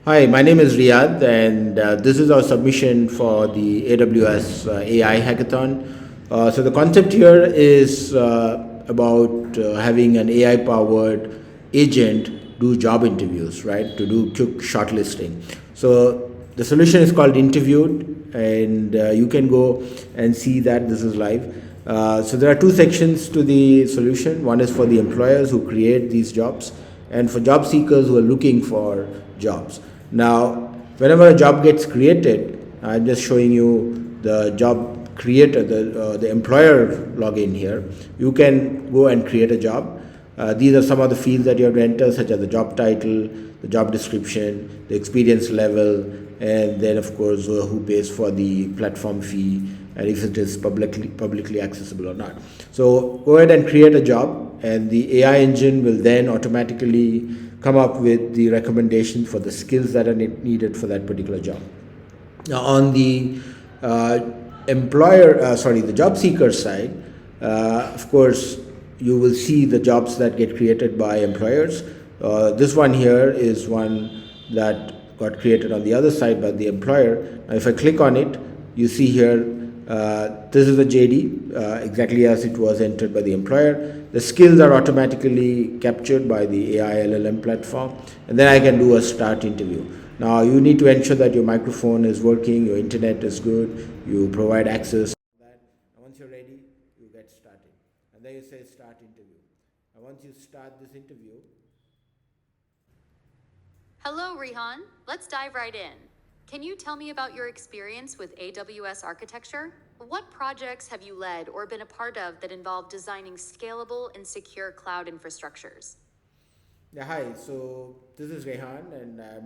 Hi, my name is Riyadh, and this is our submission for the AWS AI Hackathon. So the concept here is about having an AI-powered agent do job interviews, right? To do quick shortlisting. So the solution is called Intervwd, and you can go and see that this is live. So there are two sections to the solution. One is for the employers who create these jobs, and for job seekers who are looking for jobs. Now, whenever a job gets created, I'm just showing you the job creator, the employer login here. You can go and create a job. These are some of the fields that you have to enter, such as the job title, the job description, the experience level, and then of course who pays for the platform fee, and if it is publicly accessible or not. So go ahead and create a job, and the AI engine will then automatically come up with the recommendations for the skills that are needed for that particular job. Now, on the the job seeker side, of course, you will see the jobs that get created by employers. This one here is one that got created on the other side by the employer. Now, if I click on it, you see here, this is a JD, exactly as it was entered by the employer. The skills are automatically captured by the AI LLM platform, and then I can do a start interview. Now, you need to ensure that your microphone is working, your internet is good, you provide access. And once you're ready, you get started. And then you say start interview. And once you start this interview. Hello, Rihan. Let's dive right in. Can you tell me about your experience with AWS architecture? What projects have you led or been a part of that involve designing scalable and secure cloud infrastructures? Yeah, hi. So this is Rehan, and I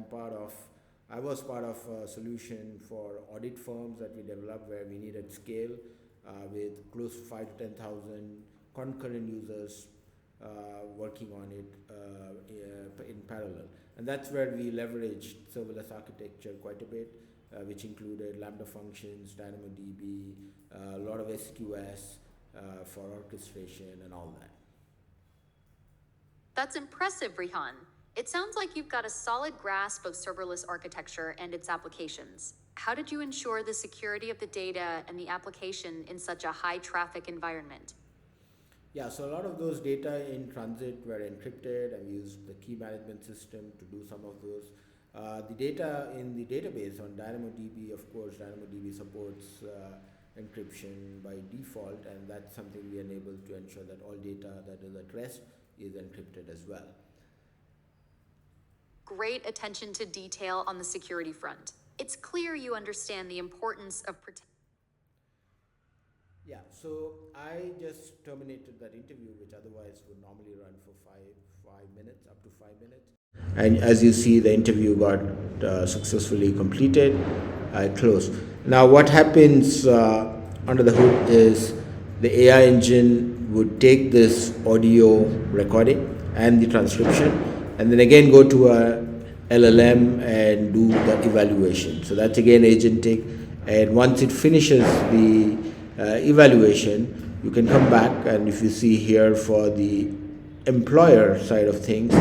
was part of a solution for audit firms that we developed where we needed scale with close to 5 to 10,000 concurrent users working on it in parallel. And that's where we leveraged serverless architecture quite a bit, which included Lambda functions, DynamoDB, a lot of SQS for orchestration and all that. That's impressive, Rihan. It sounds like you've got a solid grasp of serverless architecture and its applications. How did you ensure the security of the data and the application in such a high traffic environment? Yeah, so a lot of those data in transit were encrypted, and we used the key management system to do some of those. The data in the database on DynamoDB, of course, DynamoDB supports encryption by default, and that's something we enable to ensure that all data that is at rest is encrypted as well. Great attention to detail on the security front. It's clear you understand the importance of protecting. Yeah, so I just terminated that interview, which otherwise would normally run for five minutes, up to 5 minutes. And as you see, the interview got successfully completed. I closed. Now, what happens under the hood is the AI engine would take this audio recording and the transcription, and then again go to a LLM and do the evaluation. So that's again agentic, and once it finishes the evaluation, you can come back, and if you see here for the employer side of things,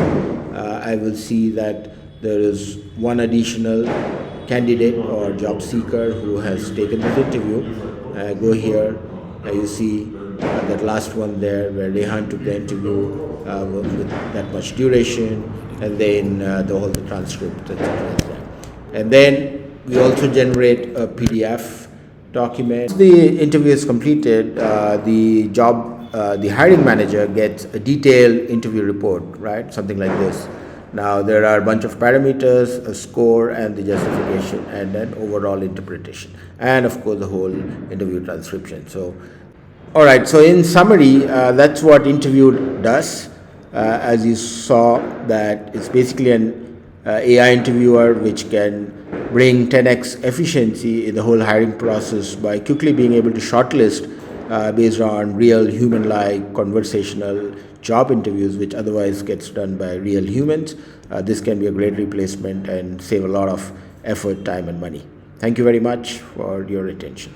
I will see that there is one additional candidate or job seeker who has taken this interview. Go here, you see that last one there where Rehan took the interview with that much duration, and then the transcript, etc. And then we also generate a PDF document. Once the interview is completed, the hiring manager gets a detailed interview report, right? Something like this. Now there are a bunch of parameters, a score, and the justification, and then overall interpretation, and of course the whole interview transcription. So, all right. So in summary, that's what Intervwd does. As you saw, that it's basically an AI interviewer which can bring 10x efficiency in the whole hiring process by quickly being able to shortlist based on real human-like conversational job interviews, which otherwise gets done by real humans. This can be a great replacement and save a lot of effort, time, and money. Thank you very much for your attention.